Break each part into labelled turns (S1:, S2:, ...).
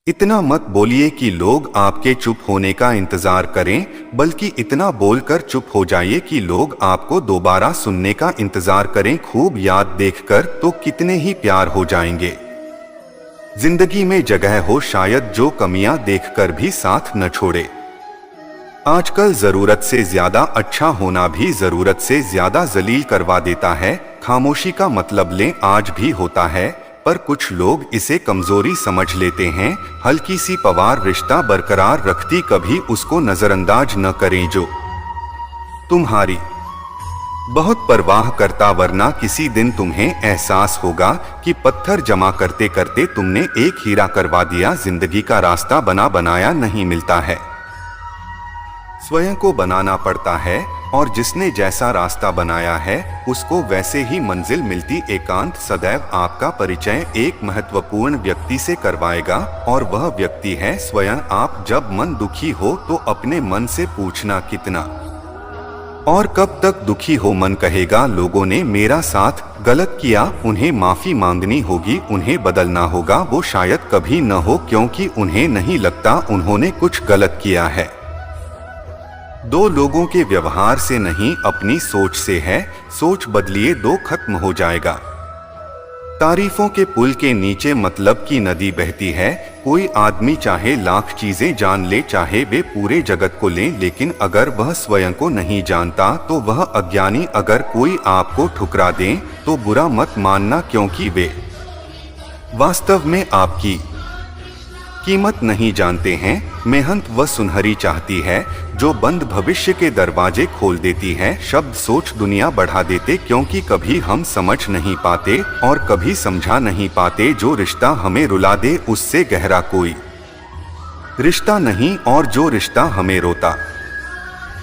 S1: इतना मत बोलिए कि लोग आपके चुप होने का इंतजार करें, बल्कि इतना बोलकर चुप हो जाइए कि लोग आपको दोबारा सुनने का इंतजार करें। खूब याद देखकर तो कितने ही प्यार हो जाएंगे। जिंदगी में जगह हो शायद जो कमियां देखकर भी साथ न छोड़े। आजकल जरूरत से ज्यादा अच्छा होना भी जरूरत से ज्यादा जलील करवा देता है। खामोशी का मतलब लें आज भी होता है, पर कुछ लोग इसे कमजोरी समझ लेते हैं। हल्की सी पवार रिश्ता बरकरार रखती, कभी उसको नजरअंदाज न करें जो तुम्हारी बहुत परवाह करता, वरना किसी दिन तुम्हें एहसास होगा कि पत्थर जमा करते करते तुमने एक हीरा करवा दिया। जिंदगी का रास्ता बना बनाया नहीं मिलता है, स्वयं को बनाना पड़ता है, और जिसने जैसा रास्ता बनाया है उसको वैसे ही मंजिल मिलती। एकांत सदैव आपका परिचय एक महत्वपूर्ण व्यक्ति से करवाएगा, और वह व्यक्ति है स्वयं आप। जब मन दुखी हो तो अपने मन से पूछना कितना और कब तक दुखी हो। मन कहेगा लोगों ने मेरा साथ गलत किया, उन्हें माफी मांगनी होगी, उन्हें बदलना होगा। वो शायद कभी न हो, क्योंकि उन्हें नहीं लगता उन्होंने कुछ गलत किया है। दो लोगों के व्यवहार से नहीं, अपनी सोच से है। सोच बदलिए, दो खत्म हो जाएगा। तारीफों के पुल के नीचे मतलब की नदी बहती है। कोई आदमी चाहे लाख चीजें जान ले, चाहे वे पूरे जगत को लें, लेकिन अगर वह स्वयं को नहीं जानता तो वह अज्ञानी। अगर कोई आपको ठुकरा दे तो बुरा मत मानना, क्योंकि वे वास्तव में आपकी कीमत नहीं जानते हैं। मेहनत वह सुनहरी चाहती है जो बंद भविष्य के दरवाजे खोल देती है। शब्द सोच दुनिया बढ़ा देते, क्योंकि कभी हम समझ नहीं पाते और कभी समझा नहीं पाते। जो रिश्ता हमें रुला दे उससे गहरा कोई रिश्ता नहीं, और जो रिश्ता हमें रोता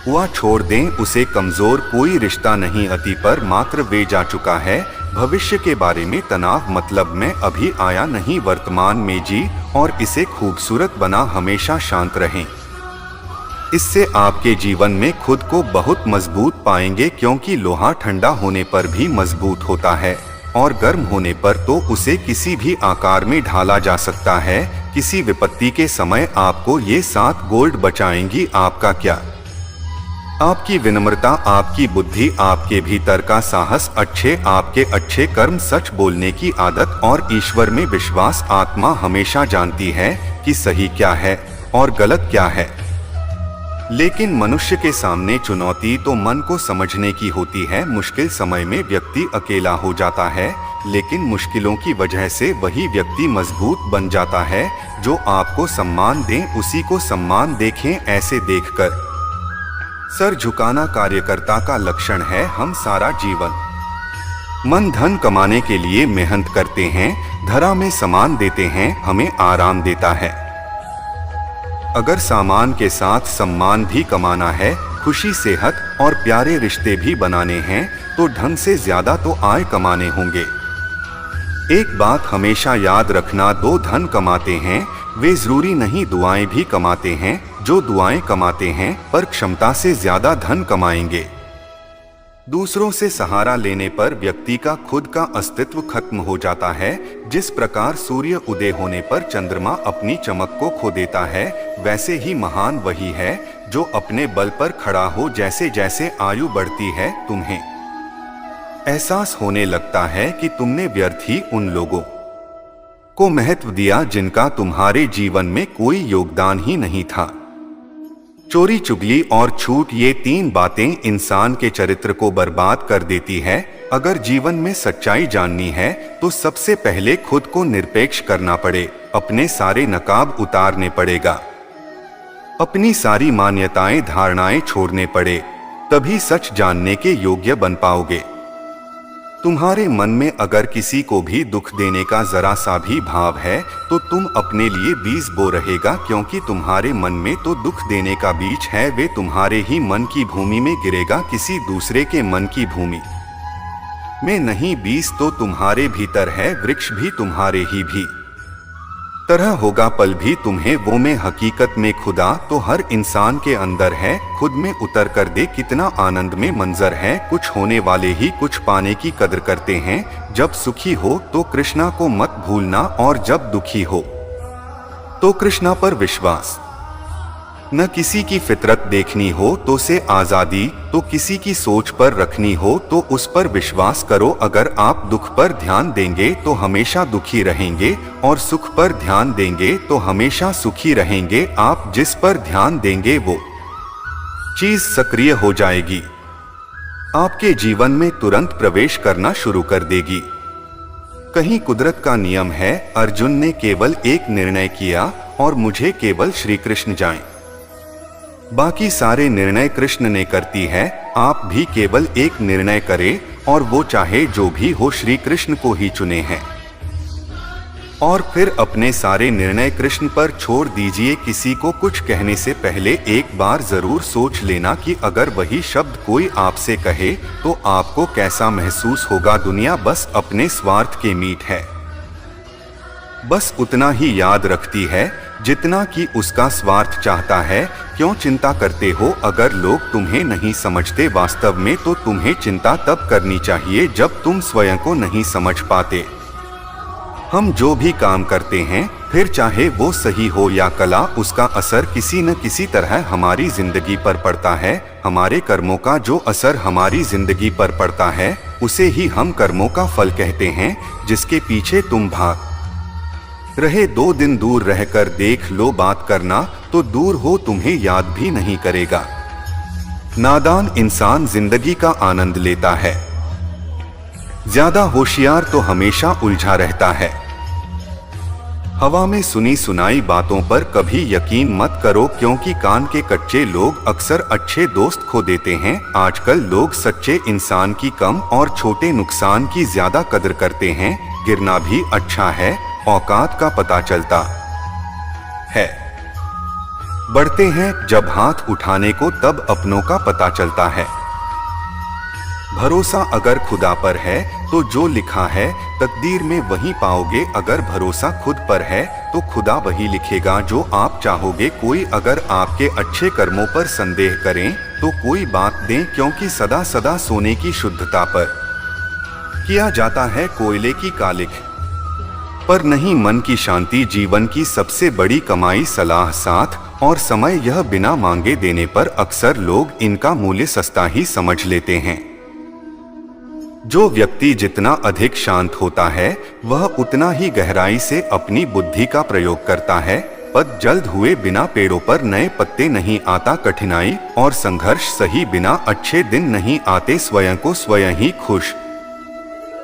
S1: हुआ छोड़ दें उसे कमजोर कोई रिश्ता नहीं। अति पर मात्र वे जा चुका है। भविष्य के बारे में तनाव मतलब मैं अभी आया नहीं, वर्तमान में जी और इसे खूबसूरत बना। हमेशा शांत रहें, इससे आपके जीवन में खुद को बहुत मजबूत पाएंगे, क्योंकि लोहा ठंडा होने पर भी मजबूत होता है, और गर्म होने पर तो उसे किसी भी आकार में ढाला जा सकता है। किसी विपत्ति के समय आपको ये 7 गोल्ड बचाएंगी। आपका क्या? आपकी विनम्रता, आपकी बुद्धि, आपके भीतर का साहस, आपके अच्छे कर्म, सच बोलने की आदत और ईश्वर में विश्वास। आत्मा हमेशा जानती है कि सही क्या है और गलत क्या है, लेकिन मनुष्य के सामने चुनौती तो मन को समझने की होती है। मुश्किल समय में व्यक्ति अकेला हो जाता है, लेकिन मुश्किलों की वजह से वही व्यक्ति मजबूत बन जाता है। जो आपको सम्मान दें उसी को सम्मान देखें। ऐसे देखकर सर झुकाना कार्यकर्ता का लक्षण है। हम सारा जीवन मन धन कमाने के लिए मेहनत करते हैं, धरा में सामान देते हैं, हमें आराम देता है। अगर सामान के साथ सम्मान भी कमाना है, खुशी, सेहत और प्यारे रिश्ते भी बनाने हैं, तो ढंग से ज्यादा तो आय कमाने होंगे। एक बात हमेशा याद रखना, दो धन कमाते हैं वे जरूरी नहीं दुआएं भी कमाते हैं। जो दुआएं कमाते हैं पर क्षमता से ज्यादा धन कमाएंगे। दूसरों से सहारा लेने पर व्यक्ति का खुद का अस्तित्व खत्म हो जाता है। जिस प्रकार सूर्य उदय होने पर चंद्रमा अपनी चमक को खो देता है, वैसे ही महान वही है जो अपने बल पर खड़ा हो। जैसे जैसे आयु बढ़ती है तुम्हें एहसास होने लगता है कि तुमने व्यर्थ ही उन लोगों को महत्व दिया जिनका तुम्हारे जीवन में कोई योगदान ही नहीं था। चोरी, चुगली और छूट, ये 3 बातें इंसान के चरित्र को बर्बाद कर देती है। अगर जीवन में सच्चाई जाननी है तो सबसे पहले खुद को निरपेक्ष करना पड़े, अपने सारे नकाब उतारने पड़ेगा, अपनी सारी मान्यताएं धारणाएं छोड़ने पड़े, तभी सच जानने के योग्य बन पाओगे। तुम्हारे मन में अगर किसी को भी दुख देने का जरा सा भी भाव है तो तुम अपने लिए बीज बो रहेगा, क्योंकि तुम्हारे मन में तो दुख देने का बीज है। वे तुम्हारे ही मन की भूमि में गिरेगा, किसी दूसरे के मन की भूमि में नहीं। बीज तो तुम्हारे भीतर है, वृक्ष भी तुम्हारे ही भी तरह होगा, पल भी तुम्हें वो में। हकीकत में खुदा तो हर इंसान के अंदर है, खुद में उतर कर दे कितना आनंद में मंजर है। कुछ होने वाले ही कुछ पाने की कदर करते हैं। जब सुखी हो तो कृष्णा को मत भूलना, और जब दुखी हो तो कृष्णा पर विश्वास। न किसी की फितरत देखनी हो तो से आजादी, तो किसी की सोच पर रखनी हो तो उस पर विश्वास करो। अगर आप दुख पर ध्यान देंगे तो हमेशा दुखी रहेंगे और सुख पर ध्यान देंगे तो हमेशा सुखी रहेंगे। आप जिस पर ध्यान देंगे वो चीज सक्रिय हो जाएगी, आपके जीवन में तुरंत प्रवेश करना शुरू कर देगी। कहीं कुदरत का नियम है, अर्जुन ने केवल एक निर्णय किया और मुझे केवल श्री कृष्ण जाएं। बाकी सारे निर्णय कृष्ण ने करती है। आप भी केवल एक निर्णय करें और वो चाहे जो भी हो श्री कृष्ण को ही चुने हैं और फिर अपने सारे निर्णय कृष्ण पर छोड़ दीजिए। किसी को कुछ कहने से पहले एक बार जरूर सोच लेना कि अगर वही शब्द कोई आपसे कहे तो आपको कैसा महसूस होगा। दुनिया बस अपने स्वार्थ के मीट है, बस उतना ही याद रखती है जितना कि उसका स्वार्थ चाहता है। क्यों चिंता करते हो? अगर लोग तुम्हें नहीं समझते वास्तव में तो तुम्हें चिंता तब करनी चाहिए जब तुम स्वयं को नहीं समझ पाते। हम जो भी काम करते हैं, फिर चाहे वो सही हो या कला, उसका असर किसी न किसी तरह हमारी जिंदगी पर पड़ता है। हमारे कर्मों का जो असर हमारी जिंदगी पर पड़ता है उसे ही हम कर्मों का फल कहते हैं। जिसके पीछे तुम भाग रहे 2 दिन दूर रहकर देख लो, बात करना तो दूर हो तुम्हें याद भी नहीं करेगा। नादान इंसान जिंदगी का आनंद लेता है, ज्यादा होशियार तो हमेशा उलझा रहता है। हवा में सुनी सुनाई बातों पर कभी यकीन मत करो, क्योंकि कान के कच्चे लोग अक्सर अच्छे दोस्त खो देते हैं। आजकल लोग सच्चे इंसान की कम और छोटे नुकसान की ज्यादा कदर करते हैं। गिरना भी अच्छा है, औकात का पता चलता है। बढ़ते हैं जब हाथ उठाने को तब अपनों का पता चलता है। भरोसा अगर खुदा पर है तो जो लिखा है तकदीर में वही पाओगे। अगर भरोसा खुद पर है तो खुदा वही लिखेगा जो आप चाहोगे। कोई अगर आपके अच्छे कर्मों पर संदेह करें तो कोई बात दें, क्योंकि सदा सदा सोने की शुद्धता पर किया जाता है कोयले की कालिख पर नहीं। मन की शांति जीवन की सबसे बड़ी कमाई। सलाह साथ और समय यह बिना मांगे देने पर अक्सर लोग इनका मूल्य सस्ता ही समझ लेते हैं। जो व्यक्ति जितना अधिक शांत होता है वह उतना ही गहराई से अपनी बुद्धि का प्रयोग करता है। पत जल्द हुए बिना पेड़ों पर नए पत्ते नहीं आता। कठिनाई और संघर्ष सही बिना अच्छे दिन नहीं आते। स्वयं को स्वयं ही खुश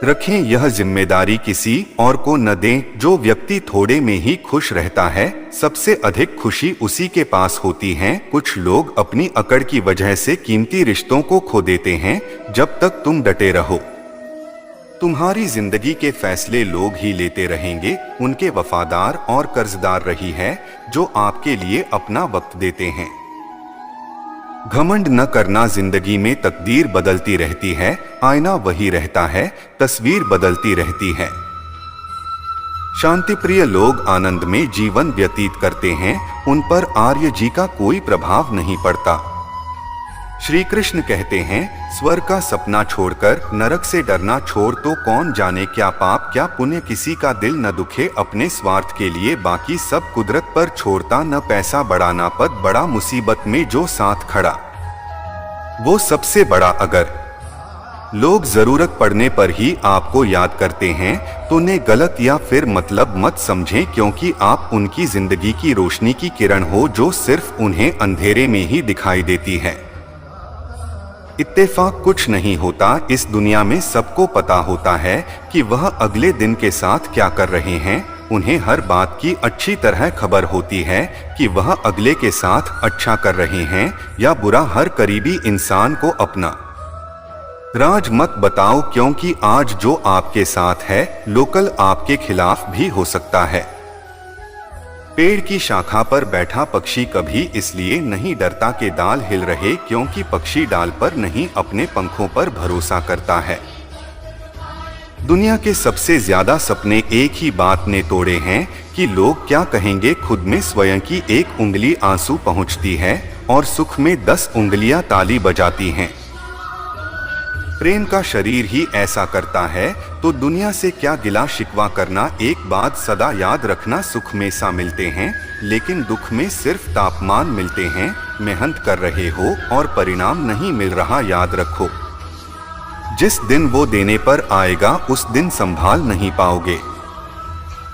S1: रखें, यह जिम्मेदारी किसी और को न दें। जो व्यक्ति थोड़े में ही खुश रहता है सबसे अधिक खुशी उसी के पास होती है। कुछ लोग अपनी अकड़ की वजह से कीमती रिश्तों को खो देते हैं। जब तक तुम डटे रहो तुम्हारी जिंदगी के फैसले लोग ही लेते रहेंगे। उनके वफादार और कर्जदार रही है जो आपके लिए अपना वक्त देते हैं। घमंड न करना, जिंदगी में तकदीर बदलती रहती है, आईना वही रहता है, तस्वीर बदलती रहती है। शांतिप्रिय लोग आनंद में जीवन व्यतीत करते हैं, उन पर आर्य जी का कोई प्रभाव नहीं पड़ता। श्री कृष्ण कहते हैं, स्वर्ग का सपना छोड़कर नरक से डरना छोड़, तो कौन जाने क्या पाप क्या पुण्य किसी का दिल न दुखे अपने स्वार्थ के लिए, बाकी सब कुदरत पर छोड़ता। न पैसा बड़ा न पद बड़ा, मुसीबत में जो साथ खड़ा वो सबसे बड़ा। अगर लोग जरूरत पड़ने पर ही आपको याद करते हैं तो उन्हें गलत या फिर मतलब मत समझें, क्योंकि आप उनकी जिंदगी की रोशनी की किरण हो जो सिर्फ उन्हें अंधेरे में ही दिखाई देती है। इत्तेफाक कुछ नहीं होता इस दुनिया में, सबको पता होता है कि वह अगले दिन के साथ क्या कर रहे हैं। उन्हें हर बात की अच्छी तरह खबर होती है कि वह अगले के साथ अच्छा कर रहे हैं या बुरा। हर करीबी इंसान को अपना राज मत बताओ, क्योंकि आज जो आपके साथ है लोकल आपके खिलाफ भी हो सकता है। पेड़ की शाखा पर बैठा पक्षी कभी इसलिए नहीं डरता कि डाल हिल रहे, क्योंकि पक्षी डाल पर नहीं अपने पंखों पर भरोसा करता है। दुनिया के सबसे ज्यादा सपने एक ही बात ने तोड़े हैं कि लोग क्या कहेंगे। खुद में स्वयं की एक उंगली आंसू पहुंचती है और सुख में 10 उंगलियां ताली बजाती हैं। प्रेम का शरीर ही ऐसा करता है तो दुनिया से क्या गिला शिकवा करना। एक बात सदा याद रखना, सुख में सा मिलते हैं लेकिन दुख में सिर्फ तापमान मिलते हैं। मेहनत कर रहे हो और परिणाम नहीं मिल रहा, याद रखो जिस दिन वो देने पर आएगा उस दिन संभाल नहीं पाओगे।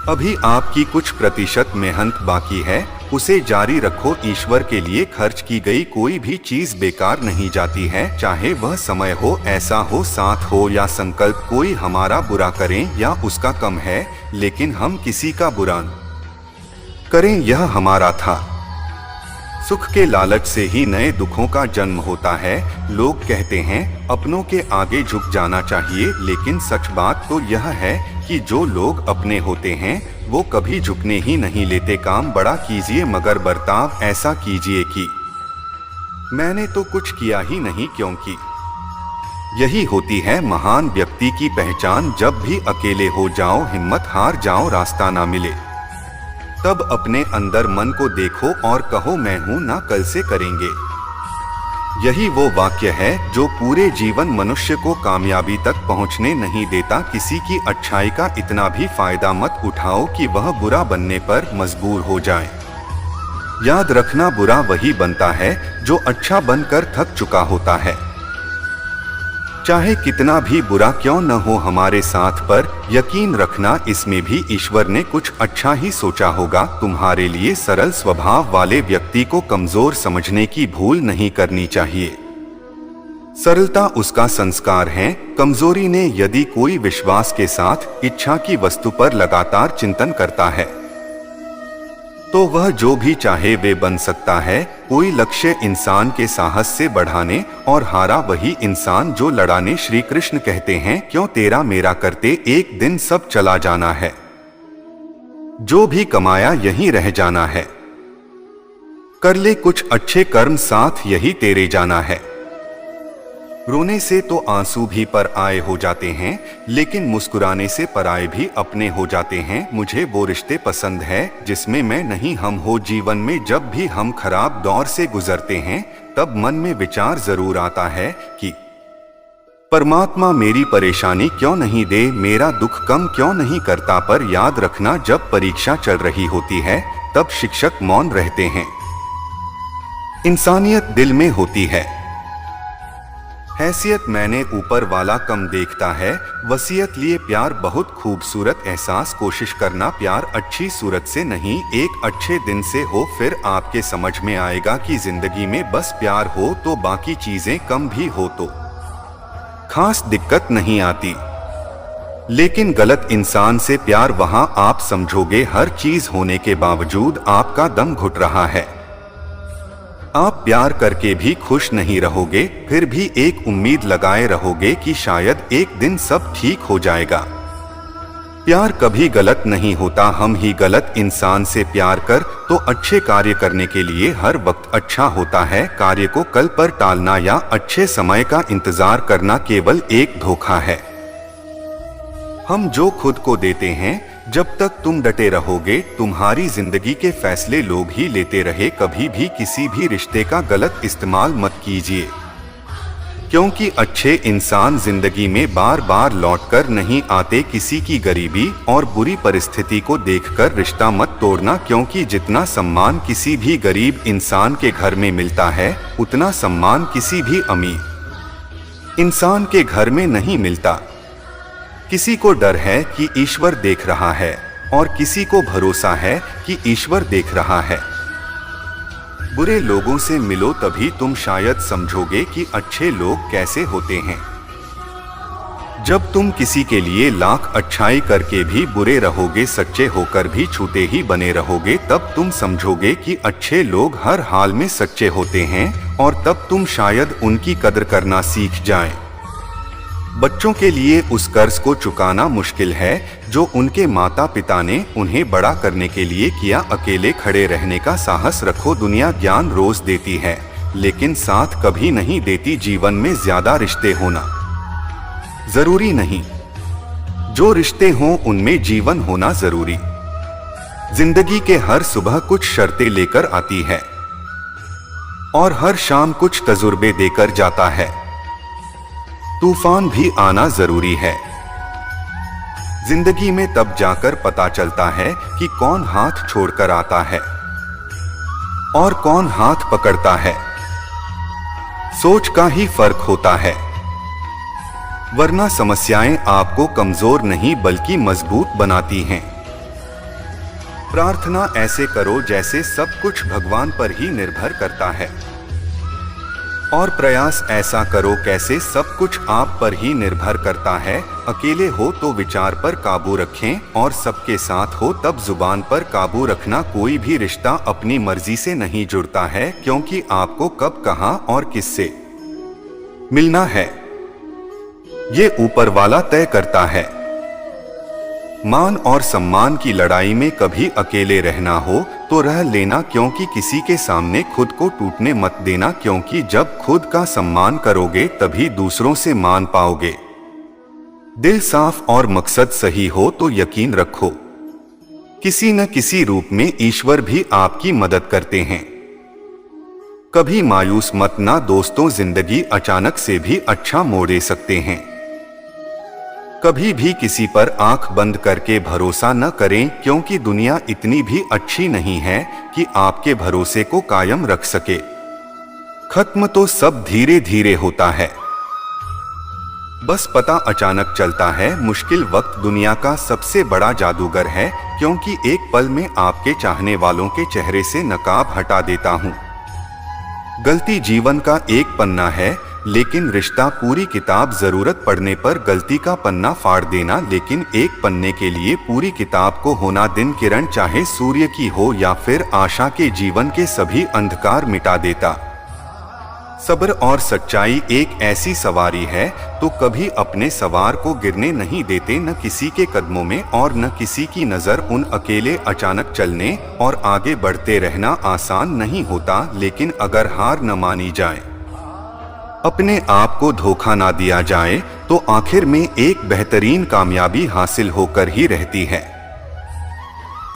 S1: अभी आपकी कुछ प्रतिशत मेहनत बाकी है, उसे जारी रखो। ईश्वर के लिए खर्च की गई कोई भी चीज बेकार नहीं जाती है, चाहे वह समय हो, ऐसा हो, साथ हो या संकल्प। कोई हमारा बुरा करें या उसका कम है, लेकिन हम किसी का बुरा करें यह हमारा था। सुख के लालच से ही नए दुखों का जन्म होता है। लोग कहते हैं अपनों के आगे झुक जाना चाहिए, लेकिन सच बात तो यह है कि जो लोग अपने होते हैं वो कभी झुकने ही नहीं लेते। काम बड़ा कीजिए मगर बर्ताव ऐसा कीजिए कि मैंने तो कुछ किया ही नहीं, क्योंकि यही होती है महान व्यक्ति की पहचान। जब भी अकेले हो जाओ, हिम्मत हार जाओ, रास्ता ना मिले, तब अपने अंदर मन को देखो और कहो मैं हूं ना, कल से करेंगे। यही वो वाक्य है जो पूरे जीवन मनुष्य को कामयाबी तक पहुंचने नहीं देता। किसी की अच्छाई का इतना भी फायदा मत उठाओ कि वह बुरा बनने पर मजबूर हो जाए। याद रखना, बुरा वही बनता है जो अच्छा बनकर थक चुका होता है। चाहे कितना भी बुरा क्यों न हो हमारे साथ, पर यकीन रखना इसमें भी ईश्वर ने कुछ अच्छा ही सोचा होगा तुम्हारे लिए। सरल स्वभाव वाले व्यक्ति को कमजोर समझने की भूल नहीं करनी चाहिए। सरलता उसका संस्कार है। कमजोरी ने यदि कोई विश्वास के साथ इच्छा की वस्तु पर लगातार चिंतन करता है तो वह जो भी चाहे वे बन सकता है। कोई लक्ष्य इंसान के साहस से बढ़ाने और हारा वही इंसान जो लड़ाने। श्री कृष्ण कहते हैं क्यों तेरा मेरा करते एक दिन सब चला जाना है, जो भी कमाया यहीं रह जाना है। कर ले कुछ अच्छे कर्म, साथ यही तेरे जाना है। रोने से तो आंसू भी पर आए हो जाते हैं, लेकिन मुस्कुराने से पराए भी अपने हो जाते हैं। मुझे वो रिश्ते पसंद है जिसमें मैं नहीं हम हो। जीवन में जब भी हम खराब दौर से गुजरते हैं तब मन में विचार जरूर आता है कि परमात्मा मेरी परेशानी क्यों नहीं दे, मेरा दुख कम क्यों नहीं करता। पर याद रखना, जब परीक्षा चल रही होती है तब शिक्षक मौन रहते हैं। इंसानियत दिल में होती है, हैसियत मैंने ऊपर वाला कम देखता है। वसीयत लिए प्यार बहुत खूबसूरत एहसास, कोशिश करना प्यार अच्छी सूरत से नहीं एक अच्छे दिन से हो। फिर आपके समझ में आएगा कि जिंदगी में बस प्यार हो तो बाकी चीजें कम भी हो तो खास दिक्कत नहीं आती। लेकिन गलत इंसान से प्यार, वहां आप समझोगे हर चीज होने के बावजूद आपका दम घुट रहा है। आप प्यार करके भी खुश नहीं रहोगे, फिर भी एक उम्मीद लगाए रहोगे कि शायद एक दिन सब ठीक हो जाएगा। प्यार कभी गलत नहीं होता, हम ही गलत इंसान से प्यार कर तो अच्छे कार्य करने के लिए हर वक्त अच्छा होता है। कार्य को कल पर टालना या अच्छे समय का इंतजार करना केवल एक धोखा है। हम जो खुद को देते हैं, जब तक तुम डटे रहोगे तुम्हारी जिंदगी के फैसले लोग ही लेते रहे। कभी भी किसी भी रिश्ते का गलत इस्तेमाल मत कीजिए, क्योंकि अच्छे इंसान जिंदगी में बार बार लौटकर नहीं आते। किसी की गरीबी और बुरी परिस्थिति को देखकर रिश्ता मत तोड़ना, क्योंकि जितना सम्मान किसी भी गरीब इंसान के घर में मिलता है उतना सम्मान किसी भी अमीर इंसान के घर में नहीं मिलता। किसी को डर है कि ईश्वर देख रहा है और किसी को भरोसा है कि ईश्वर देख रहा है। बुरे लोगों से मिलो तभी तुम शायद समझोगे कि अच्छे लोग कैसे होते हैं। जब तुम किसी के लिए लाख अच्छाई करके भी बुरे रहोगे, सच्चे होकर भी छूते ही बने रहोगे, तब तुम समझोगे कि अच्छे लोग हर हाल में सच्चे होते हैं और तब तुम शायद उनकी कदर करना सीख जाएं। बच्चों के लिए उस कर्ज को चुकाना मुश्किल है जो उनके माता पिता ने उन्हें बड़ा करने के लिए किया। अकेले खड़े रहने का साहस रखो। दुनिया ज्ञान रोज देती है लेकिन साथ कभी नहीं देती। जीवन में ज्यादा रिश्ते होना जरूरी नहीं, जो रिश्ते हों उनमें जीवन होना जरूरी। जिंदगी के हर सुबह कुछ शर्तें लेकर आती है और हर शाम कुछ तजुर्बे देकर जाता है। तूफान भी आना जरूरी है। जिंदगी में तब जाकर पता चलता है कि कौन हाथ छोड़कर आता है और कौन हाथ पकड़ता है। सोच का ही फर्क होता है, वरना समस्याएं आपको कमजोर नहीं बल्कि मजबूत बनाती हैं। प्रार्थना ऐसे करो जैसे सब कुछ भगवान पर ही निर्भर करता है, और प्रयास ऐसा करो कैसे सब कुछ आप पर ही निर्भर करता है। अकेले हो तो विचार पर काबू रखें, और सबके साथ हो तब जुबान पर काबू रखना। कोई भी रिश्ता अपनी मर्जी से नहीं जुड़ता है, क्योंकि आपको कब, कहां और किससे मिलना है ये ऊपर वाला तय करता है। मान और सम्मान की लड़ाई में कभी अकेले रहना हो तो रह लेना, क्योंकि किसी के सामने खुद को टूटने मत देना, क्योंकि जब खुद का सम्मान करोगे तभी दूसरों से मान पाओगे। दिल साफ और मकसद सही हो तो यकीन रखो, किसी न किसी रूप में ईश्वर भी आपकी मदद करते हैं। कभी मायूस मत ना दोस्तों, जिंदगी अचानक से भी अच्छा मोड़ दे सकते हैं। कभी भी किसी पर आंख बंद करके भरोसा न करें, क्योंकि दुनिया इतनी भी अच्छी नहीं है कि आपके भरोसे को कायम रख सके। खत्म तो सब धीरे धीरे होता है, बस पता अचानक चलता है। मुश्किल वक्त दुनिया का सबसे बड़ा जादूगर है, क्योंकि एक पल में आपके चाहने वालों के चेहरे से नकाब हटा देता हूं। गलती जीवन का एक पन्ना है, लेकिन रिश्ता पूरी किताब। जरूरत पड़ने पर गलती का पन्ना फाड़ देना, लेकिन एक पन्ने के लिए पूरी किताब को होना। दिन किरण चाहे सूर्य की हो या फिर आशा के जीवन के सभी अंधकार मिटा देता। सब्र और सच्चाई एक ऐसी सवारी है तो कभी अपने सवार को गिरने नहीं देते, न किसी के कदमों में और न किसी की नजर उन। अकेले अचानक चलने और आगे बढ़ते रहना आसान नहीं होता, लेकिन अगर हार न मानी जाए, अपने आप को धोखा ना दिया जाए, तो आखिर में एक बेहतरीन कामयाबी हासिल होकर ही रहती है।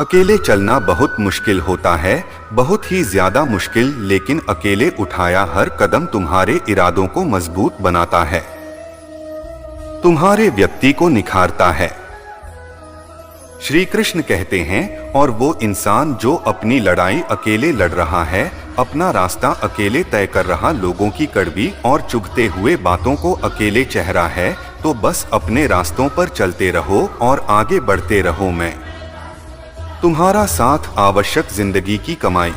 S1: अकेले चलना बहुत मुश्किल होता है, बहुत ही ज्यादा मुश्किल, लेकिन अकेले उठाया हर कदम तुम्हारे इरादों को मजबूत बनाता है, तुम्हारे व्यक्ति को निखारता है। श्री कृष्ण कहते हैं, और वो इंसान जो अपनी लड़ाई अकेले लड़ रहा है, अपना रास्ता अकेले तय कर रहा, लोगों की कड़वी और चुभते हुए बातों को अकेले चेहरा है, तो बस अपने रास्तों पर चलते रहो और आगे बढ़ते रहो। मैं तुम्हारा साथ आवश्यक। जिंदगी की कमाई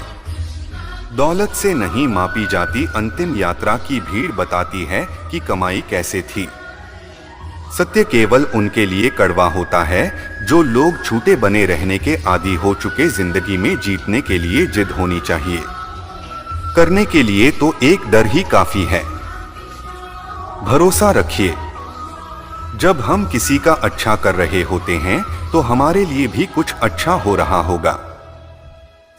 S1: दौलत से नहीं मापी जाती, अंतिम यात्रा की भीड़ बताती है कि कमाई कैसे थी। सत्य केवल उनके लिए कड़वा होता है जो लोग झूठे बने रहने के आदी हो चुके। जिंदगी में जीतने के लिए जिद होनी चाहिए, करने के लिए तो एक डर ही काफी है। भरोसा रखिए, जब हम किसी का अच्छा कर रहे होते हैं तो हमारे लिए भी कुछ अच्छा हो रहा होगा।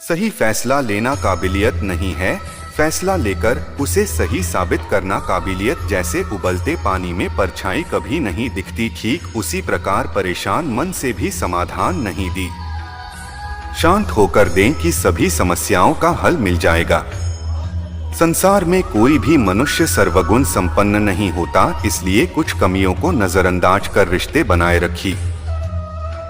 S1: सही फैसला लेना काबिलियत नहीं है, फैसला लेकर उसे सही साबित करना काबिलियत। जैसे उबलते पानी में परछाई कभी नहीं दिखती, ठीक उसी प्रकार परेशान मन से भी समाधान नहीं दी। शांत होकर दें कि सभी समस्याओं का हल मिल जाएगा। संसार में कोई भी मनुष्य सर्वगुण संपन्न नहीं होता, इसलिए कुछ कमियों को नजरअंदाज कर रिश्ते बनाए रखिए।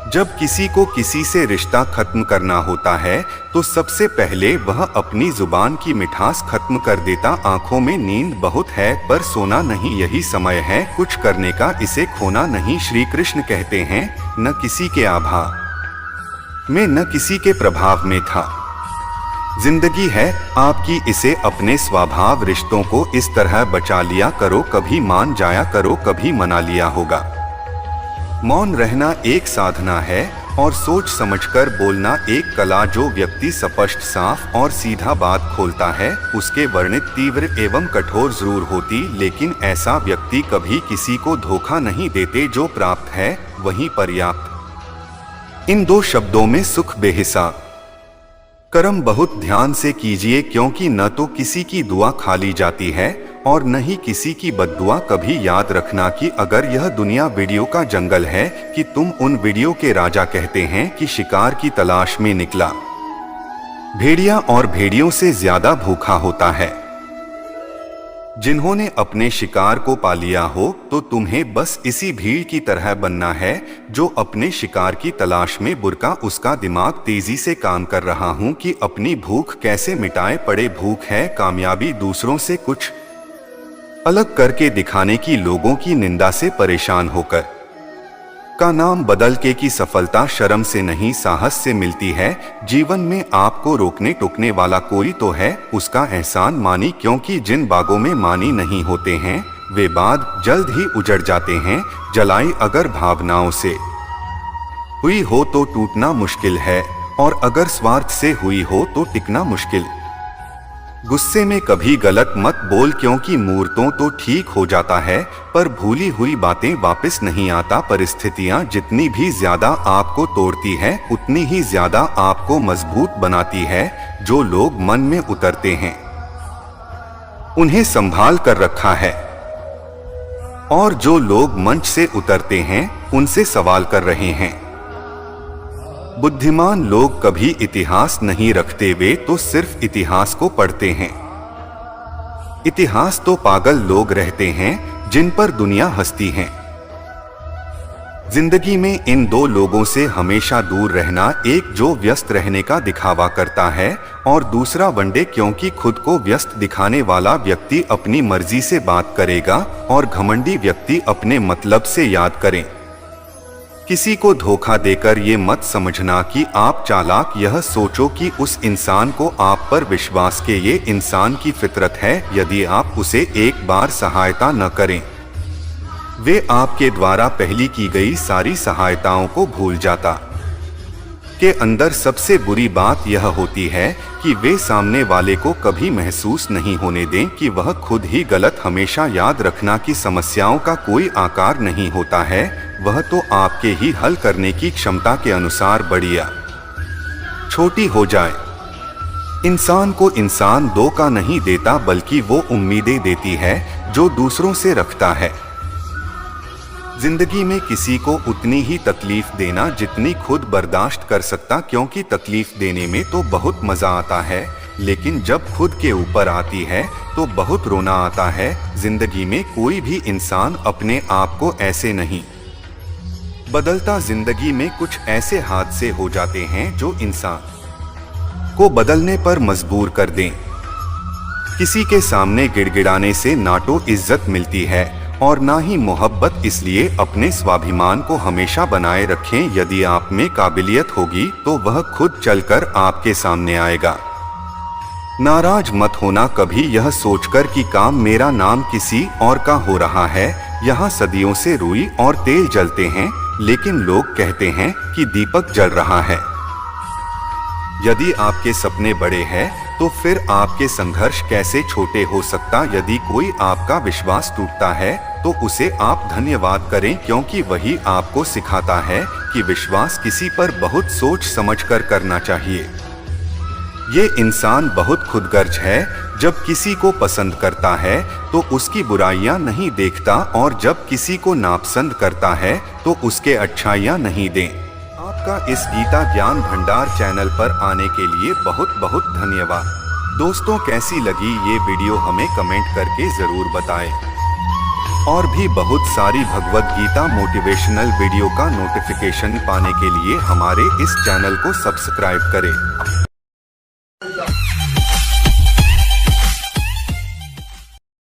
S1: जब किसी को किसी से रिश्ता खत्म करना होता है तो सबसे पहले वह अपनी जुबान की मिठास खत्म कर देता। आंखों में नींद बहुत है पर सोना नहीं, यही समय है कुछ करने का, इसे खोना नहीं। श्री कृष्ण कहते हैं, न किसी के आभाव में न किसी के प्रभाव में था। जिंदगी है आपकी, इसे अपने स्वभाव रिश्तों को इस तरह बचा लिया करो, कभी मान जाया करो, कभी मना लिया होगा। मौन रहना एक साधना है और सोच समझकर बोलना एक कला। जो व्यक्ति स्पष्ट, साफ और सीधा बात खोलता है उसके वर्णित तीव्र एवं कठोर जरूर होती, लेकिन ऐसा व्यक्ति कभी किसी को धोखा नहीं देते। जो प्राप्त है वही पर्याप्त। इन दो शब्दों में सुख बेहिसाब। कर्म बहुत ध्यान से कीजिए, क्योंकि न तो किसी की दुआ खाली जाती है और न ही किसी की बद्दुआ। कभी याद रखना कि अगर यह दुनिया वीडियो का जंगल है कि तुम उन वीडियो के राजा कहते हैं कि शिकार की तलाश में निकला भेड़िया और भेड़ियों से ज्यादा भूखा होता है। जिन्होंने अपने शिकार को पा लिया हो तो तुम्हें बस इसी भीड़ की तरह बनना है जो अपने शिकार की तलाश में बुरका उसका दिमाग तेजी से काम कर रहा हूं कि अपनी भूख कैसे मिटाए पड़े। भूख है कामयाबी दूसरों से कुछ अलग करके दिखाने की, लोगों की निंदा से परेशान होकर का नाम बदल के की सफलता शर्म से नहीं साहस से मिलती है। जीवन में आपको रोकने टोकने वाला कोई तो है, उसका एहसान मानी, क्योंकि जिन बागों में मानी नहीं होते हैं वे बाग जल्द ही उजड़ जाते हैं। जलाई अगर भावनाओं से हुई हो तो टूटना मुश्किल है, और अगर स्वार्थ से हुई हो तो टिकना मुश्किल। गुस्से में कभी गलत मत बोल, क्योंकि मुहूर्तों तो ठीक हो जाता है पर भूली हुई बातें वापस नहीं आता। परिस्थितियां जितनी भी ज्यादा आपको तोड़ती है उतनी ही ज्यादा आपको मजबूत बनाती है। जो लोग मन में उतरते हैं उन्हें संभाल कर रखा है, और जो लोग मंच से उतरते हैं उनसे सवाल कर रहे हैं। बुद्धिमान लोग कभी इतिहास नहीं रखते, वे तो सिर्फ इतिहास को पढ़ते हैं। इतिहास तो पागल लोग रहते हैं जिन पर दुनिया हंसती है। जिंदगी में इन दो लोगों से हमेशा दूर रहना, एक जो व्यस्त रहने का दिखावा करता है और दूसरा वनडे, क्योंकि खुद को व्यस्त दिखाने वाला व्यक्ति अपनी मर्जी से बात करेगा और घमंडी व्यक्ति अपने मतलब से याद करें। किसी को धोखा देकर ये मत समझना कि आप चालाक, यह सोचो कि उस इंसान को आप पर विश्वास के ये इंसान की फितरत है। यदि आप उसे एक बार सहायता न करें वे आपके द्वारा पहली की गई सारी सहायताओं को भूल जाता। के अंदर सबसे बुरी बात यह होती है कि वे सामने वाले को कभी महसूस नहीं होने दें कि वह खुद ही गलत। हमेशा याद रखना कि समस्याओं का कोई आकार नहीं होता है, वह तो आपके ही हल करने की क्षमता के अनुसार बड़ी या छोटी हो जाए। इंसान को इंसान धोखा नहीं देता, बल्कि वो उम्मीदें देती है जो दूसरों से रखता है। जिंदगी में किसी को उतनी ही तकलीफ देना जितनी खुद बर्दाश्त कर सकता, क्योंकि तकलीफ देने में तो बहुत मजा आता है, लेकिन जब खुद के ऊपर आती है तो बहुत रोना आता है। जिंदगी में कोई भी इंसान अपने आप को ऐसे नहीं बदलता। जिंदगी में कुछ ऐसे हादसे हो जाते हैं जो इंसान को बदलने पर मजबूर कर दें। किसी के सामने गिड़गिड़ाने से ना तो इज्जत मिलती है और ना ही मोहब्बत, इसलिए अपने स्वाभिमान को हमेशा बनाए रखें। यदि आप में काबिलियत होगी तो वह खुद चलकर आपके सामने आएगा। नाराज मत होना कभी यह सोचकर कि काम मेरा नाम किसी और का हो रहा है। यहाँ सदियों से रुई और तेल जलते हैं, लेकिन लोग कहते हैं कि दीपक जल रहा है। यदि आपके सपने बड़े हैं तो फिर आपके संघर्ष कैसे छोटे हो सकता। यदि कोई आपका विश्वास टूटता है तो उसे आप धन्यवाद करें, क्योंकि वही आपको सिखाता है कि विश्वास किसी पर बहुत सोच समझकर करना चाहिए। ये इंसान बहुत खुदगर्ज है, जब किसी को पसंद करता है तो उसकी बुराइयां नहीं देखता, और जब किसी को नापसंद करता है तो उसके अच्छाइयां नहीं दें। आपका इस गीता ज्ञान भंडार चैनल पर आने के लिए बहुत बहुत धन्यवाद। दोस्तों, कैसी लगी ये वीडियो हमें कमेंट करके जरूर बताएं। और भी बहुत सारी भगवद गीता मोटिवेशनल वीडियो का नोटिफिकेशन पाने के लिए हमारे इस चैनल को सब्सक्राइब करें।